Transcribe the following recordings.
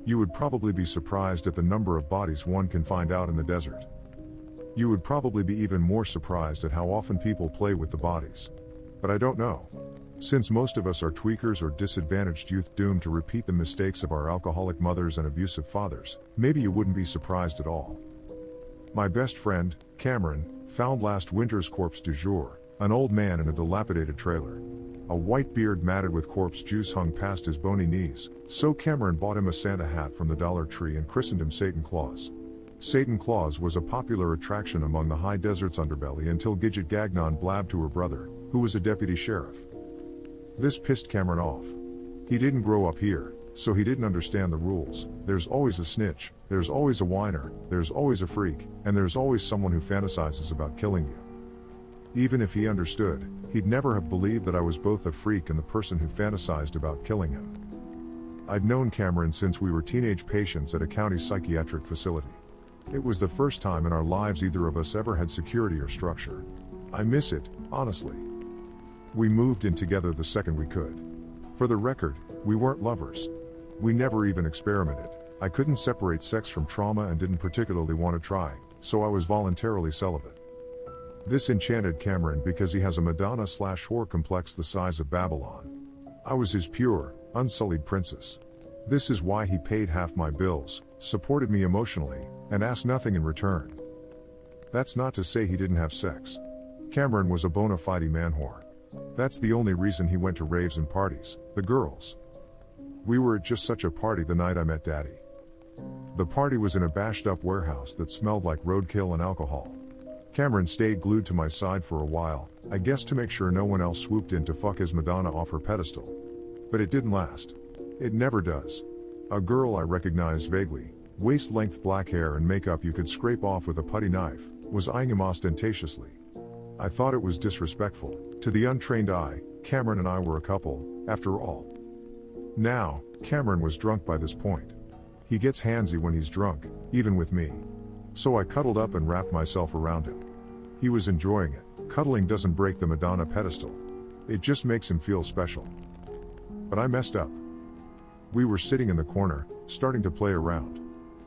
You would probably be surprised at the number of bodies one can find out in the desert. You would probably be even more surprised at how often people play with the bodies. But I don't know. Since most of us are tweakers or disadvantaged youth doomed to repeat the mistakes of our alcoholic mothers and abusive fathers, maybe you wouldn't be surprised at all. My best friend, Cameron, found last winter's corpse du jour, an old man in a dilapidated trailer. A white beard matted with corpse juice hung past his bony knees, so Cameron bought him a Santa hat from the Dollar Tree and christened him Satan Claus. Satan Claus was a popular attraction among the high desert's underbelly until Gidget Gagnon blabbed to her brother, who was a deputy sheriff. This pissed Cameron off. He didn't grow up here, so he didn't understand the rules. There's always a snitch, there's always a whiner, there's always a freak, and there's always someone who fantasizes about killing you. Even if he understood, he'd never have believed that I was both the freak and the person who fantasized about killing him. I'd known Cameron since we were teenage patients at a county psychiatric facility. It was the first time in our lives either of us ever had security or structure. I miss it, honestly. We moved in together the second we could. For the record, we weren't lovers. We never even experimented. I couldn't separate sex from trauma and didn't particularly want to try, so I was voluntarily celibate. This enchanted Cameron because he has a Madonna/whore complex the size of Babylon. I was his pure, unsullied princess. This is why he paid half my bills, supported me emotionally, and asked nothing in return. That's not to say he didn't have sex. Cameron was a bona fide man whore. That's the only reason he went to raves and parties, the girls. We were at just such a party the night I met Daddy. The party was in a bashed up warehouse that smelled like roadkill and alcohol. Cameron stayed glued to my side for a while, I guess to make sure no one else swooped in to fuck his Madonna off her pedestal. But it didn't last. It never does. A girl I recognized vaguely, waist-length black hair and makeup you could scrape off with a putty knife, was eyeing him ostentatiously. I thought it was disrespectful. To the untrained eye, Cameron and I were a couple, after all. Now, Cameron was drunk by this point. He gets handsy when he's drunk, even with me. So I cuddled up and wrapped myself around him. He was enjoying it. Cuddling doesn't break the Madonna pedestal. It just makes him feel special. But I messed up. We were sitting in the corner, starting to play around.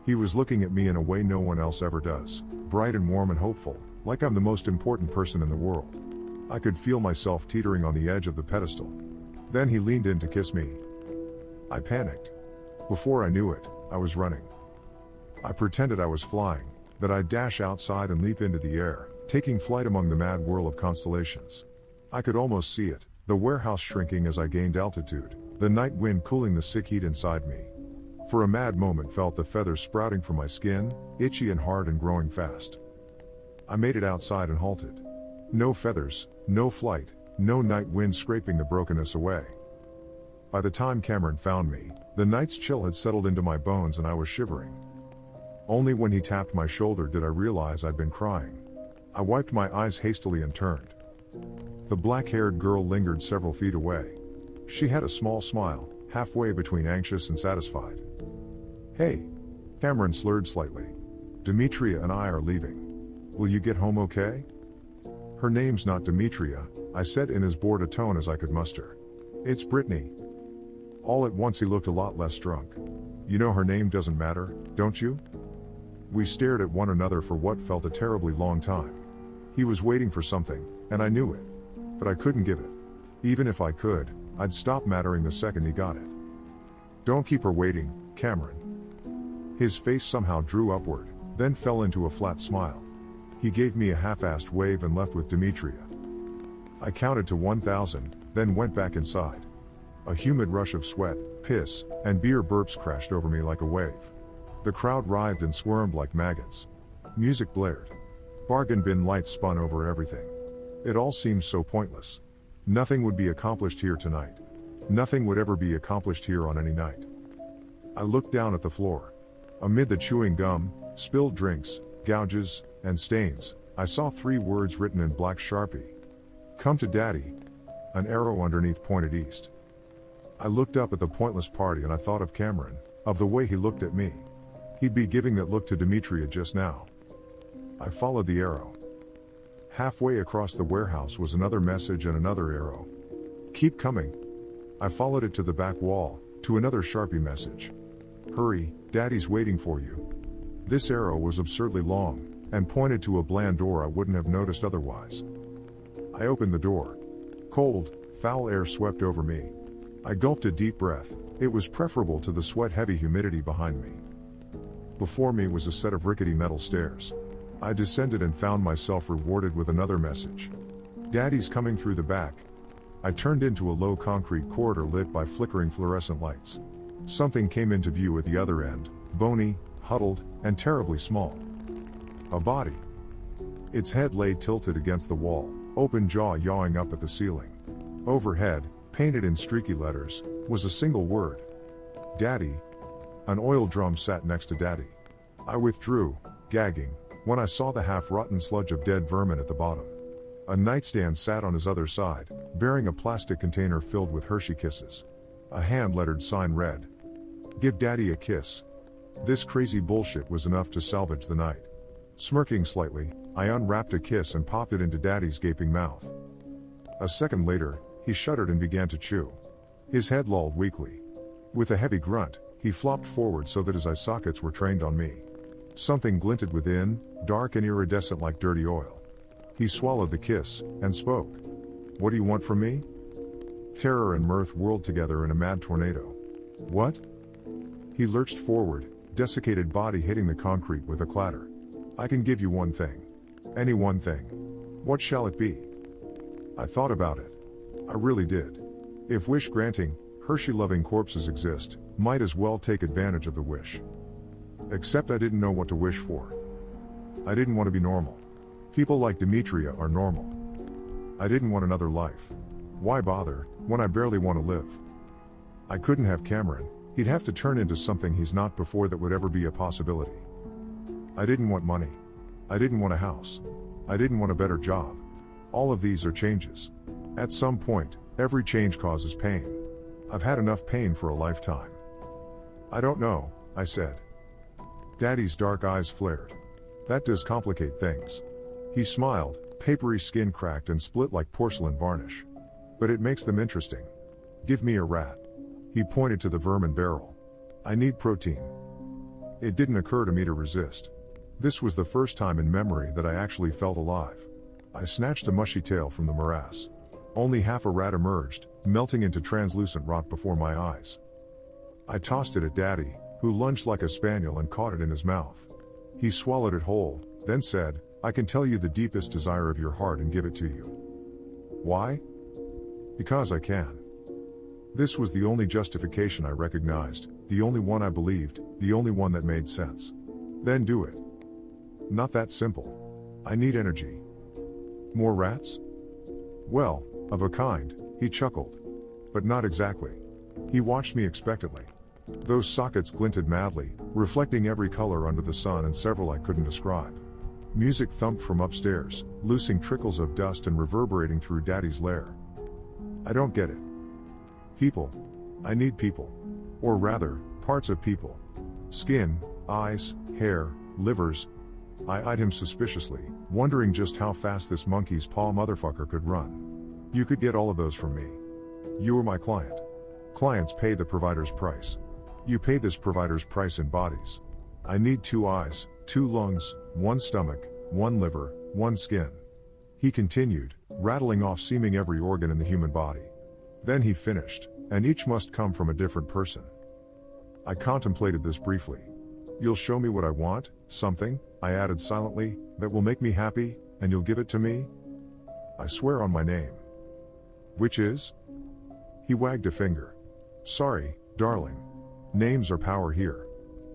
He was looking at me in a way no one else ever does, bright and warm and hopeful, like I'm the most important person in the world. I could feel myself teetering on the edge of the pedestal. Then he leaned in to kiss me. I panicked. Before I knew it, I was running. I pretended I was flying, that I'd dash outside and leap into the air, taking flight among the mad whirl of constellations. I could almost see it, the warehouse shrinking as I gained altitude, the night wind cooling the sick heat inside me. For a mad moment felt the feathers sprouting from my skin, itchy and hard and growing fast. I made it outside and halted. No feathers, no flight, no night wind scraping the brokenness away. By the time Cameron found me, the night's chill had settled into my bones and I was shivering. Only when he tapped my shoulder did I realize I'd been crying. I wiped my eyes hastily and turned. The black-haired girl lingered several feet away. She had a small smile, halfway between anxious and satisfied. Hey. Cameron slurred slightly. Demetria and I are leaving. Will you get home okay? Her name's not Demetria, I said in as bored a tone as I could muster. It's Brittany. All at once he looked a lot less drunk. You know her name doesn't matter, don't you? We stared at one another for what felt a terribly long time. He was waiting for something, and I knew it. But I couldn't give it. Even if I could, I'd stop mattering the second he got it. Don't keep her waiting, Cameron. His face somehow drew upward, then fell into a flat smile. He gave me a half-assed wave and left with Demetria. I counted to 1,000, then went back inside. A humid rush of sweat, piss, and beer burps crashed over me like a wave. The crowd writhed and squirmed like maggots. Music blared. Bargain bin lights spun over everything. It all seemed so pointless. Nothing would be accomplished here tonight. Nothing would ever be accomplished here on any night. I looked down at the floor. Amid the chewing gum, spilled drinks, gouges, and stains, I saw 3 words written in black Sharpie. Come to Daddy. An arrow underneath pointed east. I looked up at the pointless party and I thought of Cameron, of the way he looked at me. He'd be giving that look to Demetria just now. I followed the arrow. Halfway across the warehouse was another message and another arrow. Keep coming. I followed it to the back wall, to another Sharpie message. "Hurry, Daddy's waiting for you." This arrow was absurdly long, and pointed to a bland door I wouldn't have noticed otherwise. I opened the door. Cold, foul air swept over me. I gulped a deep breath. It was preferable to the sweat-heavy humidity behind me. Before me was a set of rickety metal stairs. I descended and found myself rewarded with another message. "Daddy's coming through the back." I turned into a low concrete corridor lit by flickering fluorescent lights. Something came into view at the other end, bony, huddled, and terribly small. A body. Its head lay tilted against the wall, open jaw yawing up at the ceiling. Overhead, painted in streaky letters, was a single word. "Daddy." An oil drum sat next to Daddy. I withdrew, gagging, when I saw the half-rotten sludge of dead vermin at the bottom. A nightstand sat on his other side, bearing a plastic container filled with Hershey Kisses. A hand-lettered sign read, "Give Daddy a kiss." This crazy bullshit was enough to salvage the night. Smirking slightly, I unwrapped a kiss and popped it into Daddy's gaping mouth. A second later, he shuddered and began to chew. His head lolled weakly. With a heavy grunt, he flopped forward so that his eye sockets were trained on me. Something glinted within, dark and iridescent like dirty oil. He swallowed the kiss, and spoke. "What do you want from me?" Terror and mirth whirled together in a mad tornado. "What?" He lurched forward, desiccated body hitting the concrete with a clatter. "I can give you one thing. Any one thing. What shall it be?" I thought about it. I really did. If wish-granting, Hershey-loving corpses exist, might as well take advantage of the wish. Except I didn't know what to wish for. I didn't want to be normal. People like Demetria are normal. I didn't want another life. Why bother, when I barely want to live? I couldn't have Cameron. He'd have to turn into something he's not before that would ever be a possibility. I didn't want money. I didn't want a house. I didn't want a better job. All of these are changes. At some point, every change causes pain. I've had enough pain for a lifetime. "I don't know," I said. Daddy's dark eyes flared. "That does complicate things." He smiled, papery skin cracked and split like porcelain varnish. "But it makes them interesting. Give me a rat." He pointed to the vermin barrel. "I need protein." It didn't occur to me to resist. This was the first time in memory that I actually felt alive. I snatched a mushy tail from the morass. Only half a rat emerged, melting into translucent rot before my eyes. I tossed it at Daddy, who lunged like a spaniel and caught it in his mouth. He swallowed it whole, then said, "I can tell you the deepest desire of your heart and give it to you." Why? Because I can. This was the only justification I recognized, the only one I believed, the only one that made sense. Then do it. Not that simple. I need energy. More rats? Well, of a kind, he chuckled. But not exactly. He watched me expectantly. Those sockets glinted madly, reflecting every color under the sun and several I couldn't describe. Music thumped from upstairs, loosing trickles of dust and reverberating through Daddy's lair. I don't get it. People. I need people. Or rather, parts of people. Skin, eyes, hair, livers. I eyed him suspiciously, wondering just how fast this monkey's paw motherfucker could run. "You could get all of those from me. You are my client. Clients pay the provider's price. You pay this provider's price in bodies. I need 2 eyes, 2 lungs, 1 stomach, 1 liver, 1 skin." He continued, rattling off seeming every organ in the human body. Then he finished, "And each must come from a different person." I contemplated this briefly. "You'll show me what I want, something," I added silently, "that will make me happy, and you'll give it to me?" "I swear on my name." "Which is?" He wagged a finger. "Sorry, darling. Names are power here.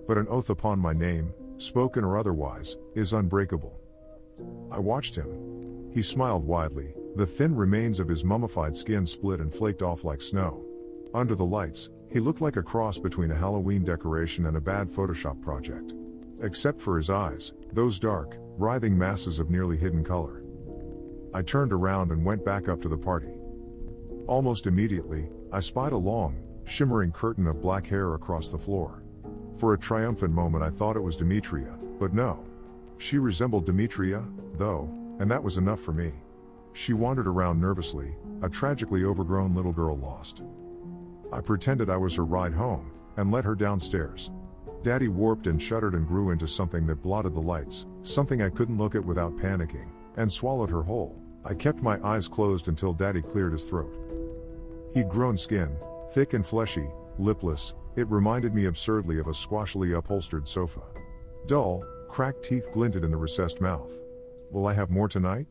But an oath upon my name, spoken or otherwise, is unbreakable." I watched him. He smiled widely, the thin remains of his mummified skin split and flaked off like snow. Under the lights, he looked like a cross between a Halloween decoration and a bad Photoshop project. Except for his eyes, those dark, writhing masses of nearly hidden color. I turned around and went back up to the party. Almost immediately, I spied a long, shimmering curtain of black hair across the floor. For a triumphant moment I thought it was Demetria, but no. She resembled Demetria, though, and that was enough for me. She wandered around nervously, a tragically overgrown little girl lost. I pretended I was her ride home, and led her downstairs. Daddy warped and shuddered and grew into something that blotted the lights, something I couldn't look at without panicking, and swallowed her whole. I kept my eyes closed until Daddy cleared his throat. He'd grown skin, thick and fleshy, lipless. It reminded me absurdly of a squashily upholstered sofa. Dull, cracked teeth glinted in the recessed mouth. Will I have more tonight?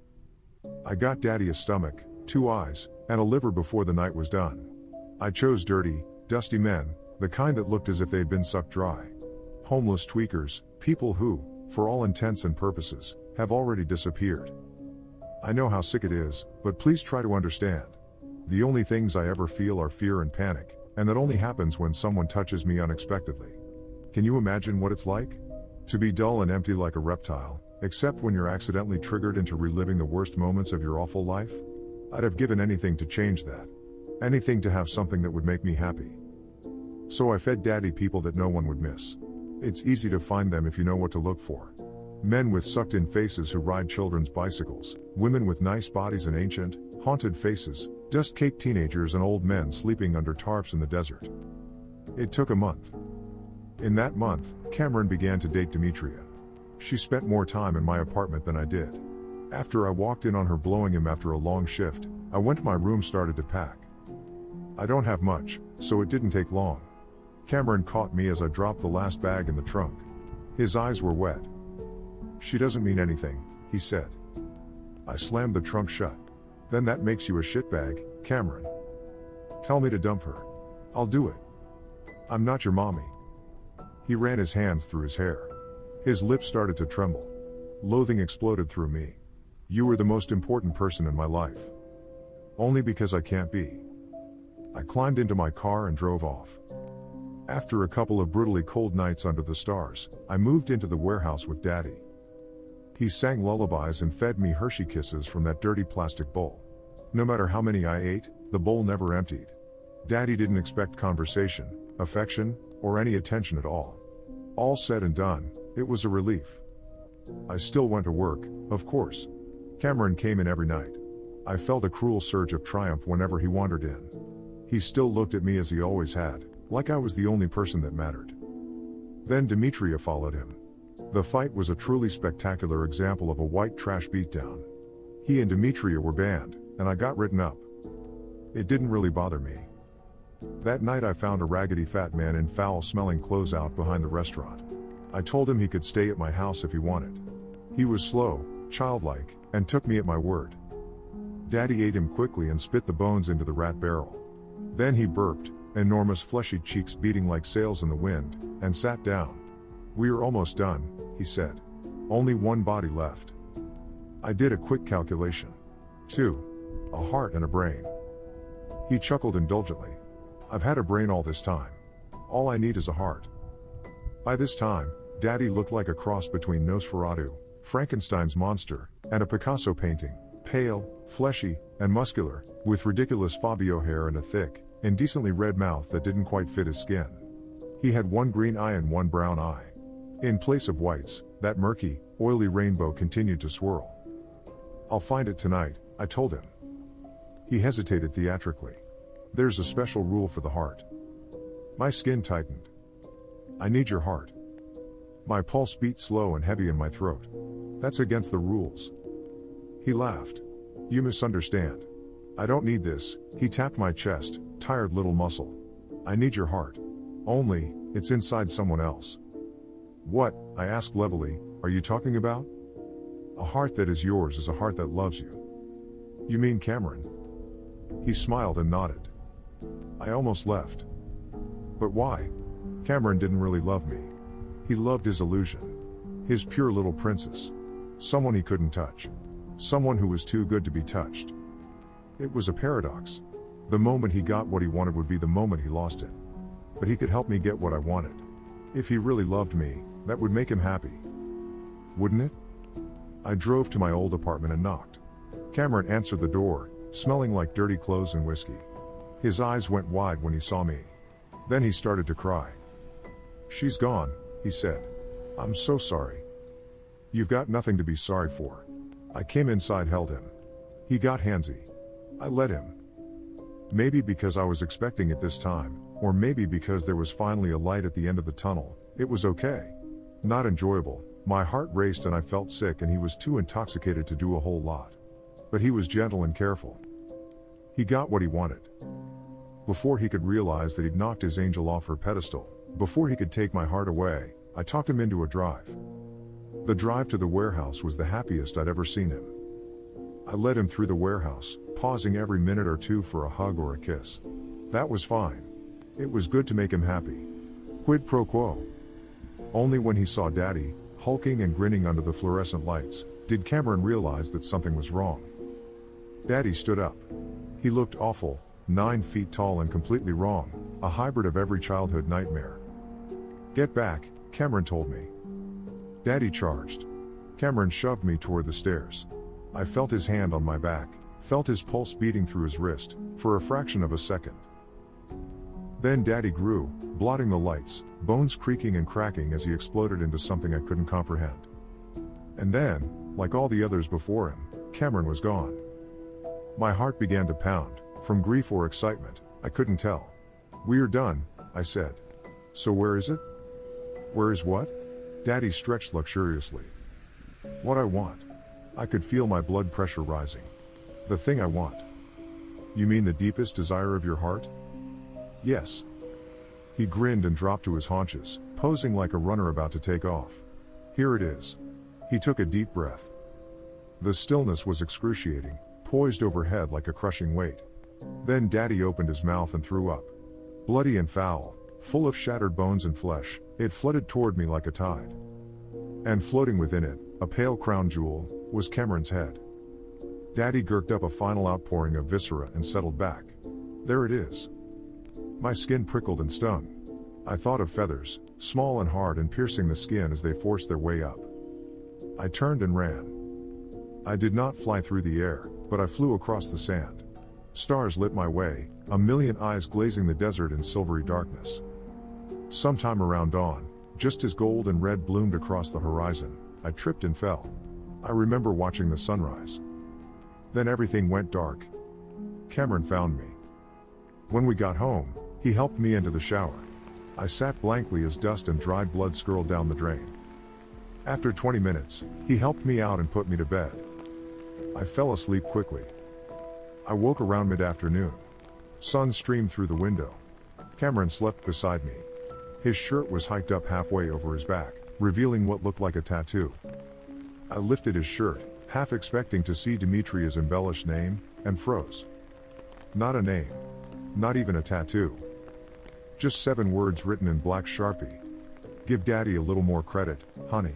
I got Daddy a stomach, 2 eyes, and a liver before the night was done. I chose dirty, dusty men, the kind that looked as if they'd been sucked dry. Homeless tweakers, people who, for all intents and purposes, have already disappeared. I know how sick it is, but please try to understand. The only things I ever feel are fear and panic, and that only happens when someone touches me unexpectedly. Can you imagine what it's like? To be dull and empty like a reptile, except when you're accidentally triggered into reliving the worst moments of your awful life? I'd have given anything to change that. Anything to have something that would make me happy. So I fed Daddy people that no one would miss. It's easy to find them if you know what to look for. Men with sucked-in faces who ride children's bicycles, women with nice bodies and ancient, haunted faces, dust-caked teenagers and old men sleeping under tarps in the desert. It took a month. In that month, Cameron began to date Demetria. She spent more time in my apartment than I did. After I walked in on her blowing him after a long shift, I went to my room, started to pack. I don't have much, so it didn't take long. Cameron caught me as I dropped the last bag in the trunk. His eyes were wet. She doesn't mean anything, he said. I slammed the trunk shut. Then that makes you a shitbag, Cameron. Tell me to dump her. I'll do it. I'm not your mommy. He ran his hands through his hair. His lips started to tremble. Loathing exploded through me. You were the most important person in my life. Only because I can't be. I climbed into my car and drove off. After a couple of brutally cold nights under the stars, I moved into the warehouse with Daddy. He sang lullabies and fed me Hershey Kisses from that dirty plastic bowl. No matter how many I ate, the bowl never emptied. Daddy didn't expect conversation, affection, or any attention at all. All said and done, it was a relief. I still went to work, of course. Cameron came in every night. I felt a cruel surge of triumph whenever he wandered in. He still looked at me as he always had, like I was the only person that mattered. Then Demetria followed him. The fight was a truly spectacular example of a white trash beatdown. He and Demetria were banned, and I got written up. It didn't really bother me. That night I found a raggedy fat man in foul-smelling clothes out behind the restaurant. I told him he could stay at my house if he wanted. He was slow, childlike, and took me at my word. Daddy ate him quickly and spit the bones into the rat barrel. Then he burped, enormous fleshy cheeks beating like sails in the wind, and sat down. "We're almost done," he said. "Only one body left." I did a quick calculation. 2. A heart and a brain. He chuckled indulgently. "I've had a brain all this time. All I need is a heart." By this time, Daddy looked like a cross between Nosferatu, Frankenstein's monster, and a Picasso painting, pale, fleshy, and muscular, with ridiculous Fabio hair and a thick, indecently red mouth that didn't quite fit his skin. He had one green eye and one brown eye. In place of whites, that murky, oily rainbow continued to swirl. "I'll find it tonight," I told him. He hesitated theatrically. "There's a special rule for the heart." My skin tightened. "I need your heart." My pulse beat slow and heavy in my throat. "That's against the rules." He laughed. "You misunderstand. I don't need this." He tapped my chest, tired little muscle. "I need your heart. Only, it's inside someone else." "What?" I asked levelly, "are you talking about?" "A heart that is yours is a heart that loves you." "You mean Cameron?" He smiled and nodded. I almost left. But why? Cameron didn't really love me. He loved his illusion. His pure little princess. Someone he couldn't touch. Someone who was too good to be touched. It was a paradox. The moment he got what he wanted would be the moment he lost it. But he could help me get what I wanted. If he really loved me, that would make him happy. Wouldn't it? I drove to my old apartment and knocked. Cameron answered the door, smelling like dirty clothes and whiskey. His eyes went wide when he saw me. Then he started to cry. "She's gone," he said. "I'm so sorry." "You've got nothing to be sorry for." I came inside, held him. He got handsy. I let him. Maybe because I was expecting it this time, or maybe because there was finally a light at the end of the tunnel, It was okay. Not enjoyable. My heart raced and I felt sick, and he was too intoxicated to do a whole lot. But he was gentle and careful. He got what he wanted. Before he could realize that he'd knocked his angel off her pedestal, before he could take my heart away, I talked him into a drive. The drive to the warehouse was the happiest I'd ever seen him. I led him through the warehouse, pausing every minute or two for a hug or a kiss. That was fine. It was good to make him happy. Quid pro quo. Only when he saw Daddy, hulking and grinning under the fluorescent lights, did Cameron realize that something was wrong. Daddy stood up. He looked awful, 9 feet tall and completely wrong, a hybrid of every childhood nightmare. Get back, Cameron told me. Daddy charged. Cameron shoved me toward the stairs. I felt his hand on my back, felt his pulse beating through his wrist, for a fraction of a second. Then Daddy grew, blotting the lights, bones creaking and cracking as he exploded into something I couldn't comprehend. And then, like all the others before him, Cameron was gone. My heart began to pound, from grief or excitement, I couldn't tell. "We're done," I said. "So where is it?" "Where is what?" Daddy stretched luxuriously. "What I want." I could feel my blood pressure rising. "The thing I want." "You mean the deepest desire of your heart?" "Yes." He grinned and dropped to his haunches, posing like a runner about to take off. "Here it is." He took a deep breath. The stillness was excruciating, poised overhead like a crushing weight. Then Daddy opened his mouth and threw up. Bloody and foul, full of shattered bones and flesh, it flooded toward me like a tide. And floating within it, a pale crown jewel, was Cameron's head. Daddy gurged up a final outpouring of viscera and settled back. "There it is." My skin prickled and stung. I thought of feathers, small and hard and piercing the skin as they forced their way up. I turned and ran. I did not fly through the air, but I flew across the sand. Stars lit my way, a million eyes glazing the desert in silvery darkness. Sometime around dawn, just as gold and red bloomed across the horizon, I tripped and fell. I remember watching the sunrise. Then everything went dark. Cameron found me. When we got home, he helped me into the shower. I sat blankly as dust and dried blood skirled down the drain. After 20 minutes, he helped me out and put me to bed. I fell asleep quickly. I woke around mid-afternoon. Sun streamed through the window. Cameron slept beside me. His shirt was hiked up halfway over his back, revealing what looked like a tattoo. I lifted his shirt, half expecting to see Dimitri's embellished name, and froze. Not a name. Not even a tattoo. Just 7 words written in black Sharpie. "Give Daddy a little more credit, honey."